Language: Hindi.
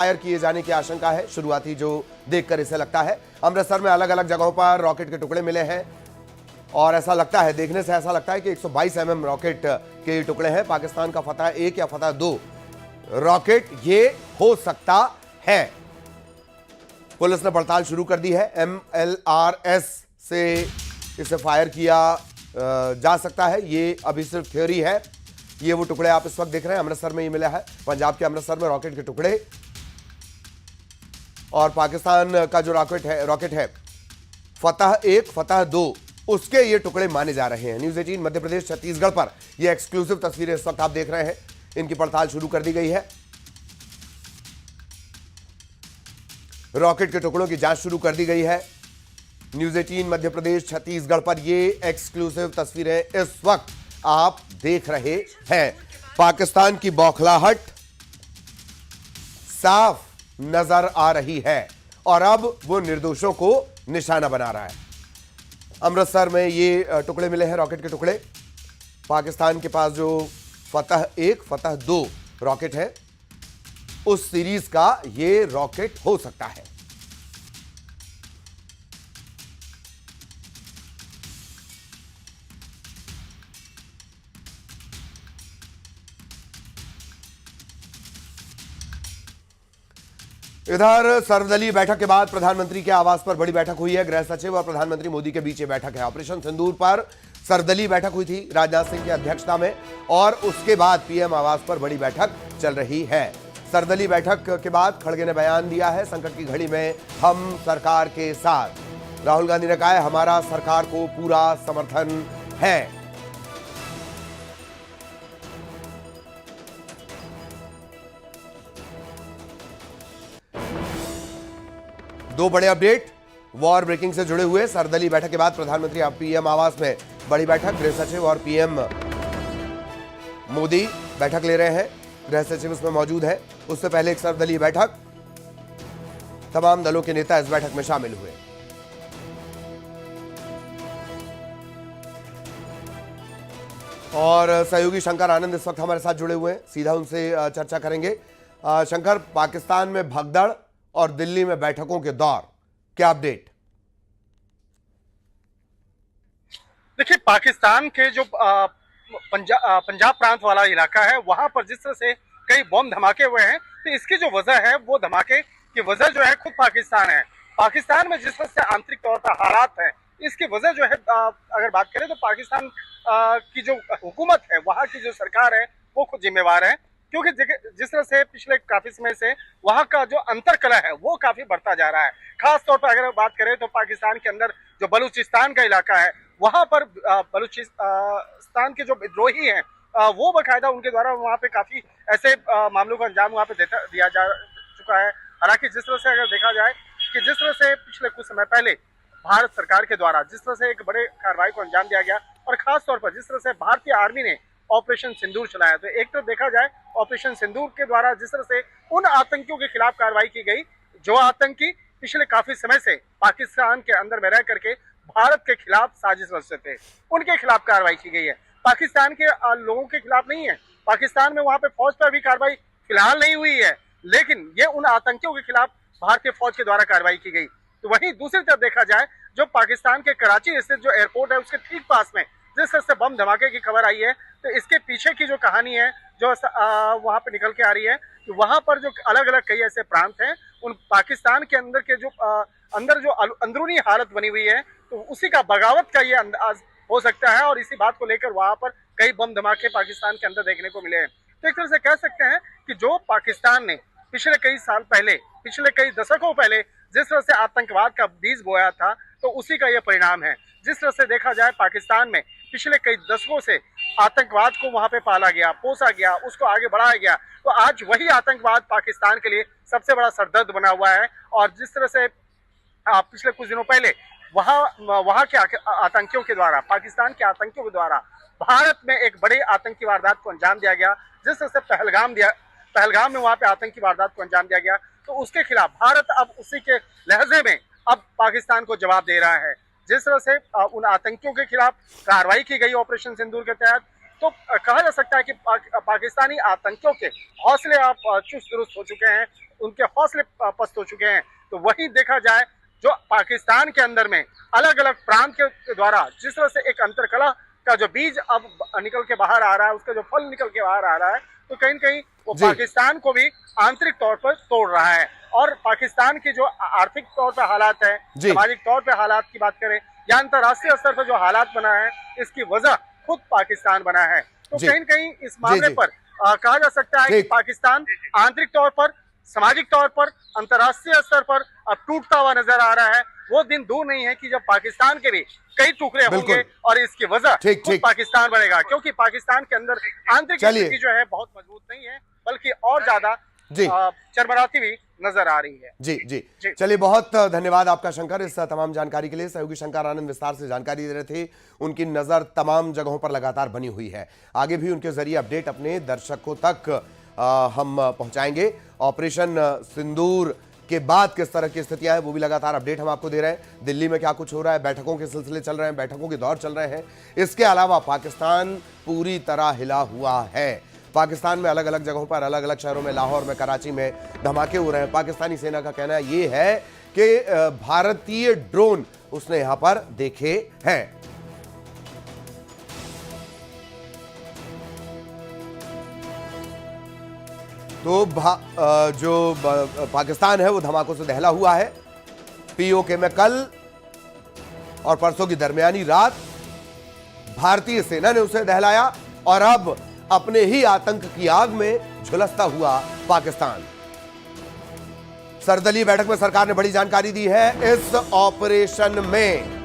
फायर किए जाने की आशंका है। शुरुआती जो देखकर इसे लगता है अमृतसर में अलग अलग जगहों पर रॉकेट के टुकड़े मिले हैं और ऐसा लगता है, देखने से ऐसा लगता है कि 122 mm रॉकेट के टुकड़े हैं। पाकिस्तान का फतह 1 या फतह 2 रॉकेट ये हो सकता है। पुलिस ने पड़ताल शुरू कर दी है। MLRS से इसे फायर किया जा सकता है, ये अभी सिर्फ थ्योरी है। ये वो टुकड़े आप इस वक्त देख रहे हैं, अमृतसर में ये मिला है, पंजाब के अमृतसर में रॉकेट के टुकड़े। और पाकिस्तान का जो रॉकेट है फतह 1 फतह 2 उसके ये टुकड़े माने जा रहे हैं। न्यूज़ 18 मध्य प्रदेश छत्तीसगढ़ पर ये एक्सक्लूसिव तस्वीरें इस वक्त आप देख रहे हैं। इनकी पड़ताल शुरू कर दी गई है। रॉकेट के टुकड़ों की जांच शुरू कर दी गई है। न्यूज़ 18 मध्य प्रदेश छत्तीसगढ़ पर ये एक्सक्लूसिव तस्वीरें इस वक्त आप देख रहे हैं। पाकिस्तान की बौखलाहट साफ नजर आ रही है और अब वो निर्दोषों को निशाना बना रहा है। अमृतसर में ये टुकड़े मिले हैं, रॉकेट के टुकड़े। पाकिस्तान के पास जो फतह 1 फतह 2 रॉकेट है उस सीरीज का ये रॉकेट हो सकता है। इधर सर्वदलीय बैठक के बाद प्रधानमंत्री के आवास पर बड़ी बैठक हुई है। गृह सचिव और प्रधानमंत्री मोदी के बीच ये बैठक है। ऑपरेशन सिंदूर पर सर्वदलीय बैठक हुई थी राजनाथ सिंह की अध्यक्षता में और उसके बाद पीएम आवास पर बड़ी बैठक चल रही है। सर्वदलीय बैठक के बाद खड़गे ने बयान दिया है, संकट की घड़ी में हम सरकार के साथ। राहुल गांधी ने कहा है, हमारा सरकार को पूरा समर्थन है। दो बड़े अपडेट वॉर ब्रेकिंग से जुड़े हुए। सर्वदलीय बैठक के बाद प्रधानमंत्री अब पीएम आवास में बड़ी बैठक। गृह सचिव और पीएम मोदी बैठक ले रहे हैं। गृह सचिव उसमें मौजूद है। उससे पहले एक सर्वदलीय बैठक, तमाम दलों के नेता इस बैठक में शामिल हुए। और सहयोगी शंकर आनंद इस वक्त हमारे साथ जुड़े हुए हैं, सीधा उनसे चर्चा करेंगे। शंकर, पाकिस्तान में भगदड़ और दिल्ली में बैठकों के दौर, क्या अपडेट? देखिए, पाकिस्तान के जो पंजाब प्रांत वाला इलाका है वहां पर जिस तरह से कई बम धमाके हुए हैं, तो इसकी जो वजह है वो धमाके की वजह जो है खुद पाकिस्तान है। पाकिस्तान में जिस तरह से आंतरिक तौर पर हालात है, इसकी वजह जो है अगर बात करें तो पाकिस्तान की जो हुकूमत है, वहां की जो सरकार है वो खुद जिम्मेवार है। क्योंकि जिस तरह से पिछले काफी समय से वहां का जो अंतरकलह है वो काफी बढ़ता जा रहा है। खास तौर पर अगर बात करें तो पाकिस्तान के अंदर जो बलूचिस्तान का इलाका है, वहां पर बलूचिस्तान के जो विद्रोही हैं वो बाकायदा उनके द्वारा वहां पे काफी ऐसे मामलों का अंजाम वहां पे दिया जा चुका है। हालांकि जिस तरह से अगर देखा जाए कि जिस तरह से पिछले कुछ समय पहले भारत सरकार के द्वारा जिस तरह से एक बड़े कार्रवाई को अंजाम दिया गया और खास तौर पर जिस तरह से भारतीय आर्मी ने ऑपरेशन सिंदूर चलाया, तो एक तरफ देखा जाए ऑपरेशन सिंदूर के द्वारा जिस तरह से उन आतंकियों के खिलाफ कार्रवाई की गई जो आतंकी पिछले काफी समय से पाकिस्तान के अंदर में रह करके भारत के खिलाफ साजिश रचते थे, उनके खिलाफ कार्रवाई की गई है। पाकिस्तान के लोगों के खिलाफ नहीं है। पाकिस्तान में वहां पे फौज पर भी कार्रवाई फिलहाल नहीं हुई है, लेकिन ये उन आतंकियों के खिलाफ भारतीय फौज के द्वारा कार्रवाई की गई। तो वहीं दूसरी तरफ देखा जाए जो पाकिस्तान के कराची स्थित जो एयरपोर्ट है उसके ठीक पास में जिस तरह से बम धमाके की खबर आई है, तो इसके पीछे की जो कहानी है जो वहां पे निकल के आ रही है कि वहां पर जो अलग अलग कई ऐसे प्रांत हैं, उन पाकिस्तान के अंदर के जो अंदर जो अंदरूनी हालत बनी हुई है, तो उसी का बगावत का ये अंदाज हो सकता है। और इसी बात को लेकर वहां पर कई बम धमाके पाकिस्तान के अंदर देखने को मिले हैं। तो एक तरह से कह सकते हैं कि जो पाकिस्तान ने पिछले कई साल पहले, पिछले कई दशकों पहले जिस तरह से आतंकवाद का बीज बोया था, तो उसी का यह परिणाम है। जिस तरह से देखा जाए पाकिस्तान में पिछले कई दशकों से आतंकवाद को वहां पे पाला गया, पोसा गया, उसको आगे बढ़ाया गया, तो आज वही आतंकवाद पाकिस्तान के लिए सबसे बड़ा सरदर्द बना हुआ है। और जिस तरह से पिछले कुछ दिनों पहले वहां के आतंकियों के द्वारा, पाकिस्तान के आतंकियों के द्वारा भारत में एक बड़े आतंकी वारदात को अंजाम दिया गया, जिस तरह से पहलगाम में वहां पे आतंकी वारदात को अंजाम दिया गया, तो उसके खिलाफ भारत अब उसी के लहजे में अब पाकिस्तान को जवाब दे रहा है। जिस तरह से उन आतंकियों के खिलाफ कार्रवाई की गई ऑपरेशन सिंदूर के तहत, तो कहा जा सकता है कि पाकिस्तानी आतंकियों के हौसले अब चुस्त दुरुस्त हो चुके हैं। उनके हौसले पस्त हो चुके हैं। तो वही देखा जाए जो पाकिस्तान के अंदर में अलग अलग प्रांत के द्वारा जिस तरह से एक अंतरकलह का जो बीज अब निकल के बाहर आ रहा है, उसका जो फल निकल के बाहर आ रहा है, तो कहीं न कहीं वो पाकिस्तान को भी आंतरिक तौर पर तोड़ रहा है। और पाकिस्तान की जो आर्थिक तौर पर हालात है, सामाजिक तौर पर हालात की बात करें या अंतर्राष्ट्रीय स्तर पर जो हालात बना है, इसकी वजह खुद पाकिस्तान बना है। तो कहीं न कहीं इस मामले पर कहा जा सकता है कि पाकिस्तान आंतरिक तौर पर, सामाजिक तौर पर, अंतर्राष्ट्रीय स्तर पर अब टूटता हुआ नजर आ रहा है। वो दिन दूर नहीं है कि जब पाकिस्तान के भी कई टुकड़े होंगे और इसकी वजह खुद पाकिस्तान बनेगा, क्योंकि पाकिस्तान के अंदर आंतरिक स्थिति जो है बहुत मजबूत नहीं है, बल्कि और ज्यादा चरमराती हुई नजर आ रही है। जी। चलिए, बहुत धन्यवाद आपका शंकर इस तमाम जानकारी के लिए। सहयोगी शंकर आनंद विस्तार से जानकारी दे रहे थे। उनकी नजर तमाम जगहों पर लगातार बनी हुई है। आगे भी उनके जरिए अपडेट अपने दर्शकों तक हम पहुंचाएंगे। ऑपरेशन सिंदूर के बाद किस तरह की स्थितियां हैं वो भी लगातार अपडेट हम आपको दे रहे हैं। दिल्ली में क्या कुछ हो रहा है, बैठकों के सिलसिले चल रहे हैं, बैठकों के दौर चल रहे हैं। इसके अलावा पाकिस्तान पूरी तरह हिला हुआ है। पाकिस्तान में अलग अलग जगहों पर, अलग अलग शहरों में, लाहौर में, कराची में धमाके हो रहे हैं। पाकिस्तानी सेना का कहना यह है कि भारतीय ड्रोन उसने यहां पर देखे हैं। तो जो पाकिस्तान है वो धमाकों से दहला हुआ है। पीओके में कल और परसों की दरमियानी रात भारतीय सेना ने उसे दहलाया और अब अपने ही आतंक की आग में झुलसता हुआ पाकिस्तान। सर्वदलीय बैठक में सरकार ने बड़ी जानकारी दी है। इस ऑपरेशन में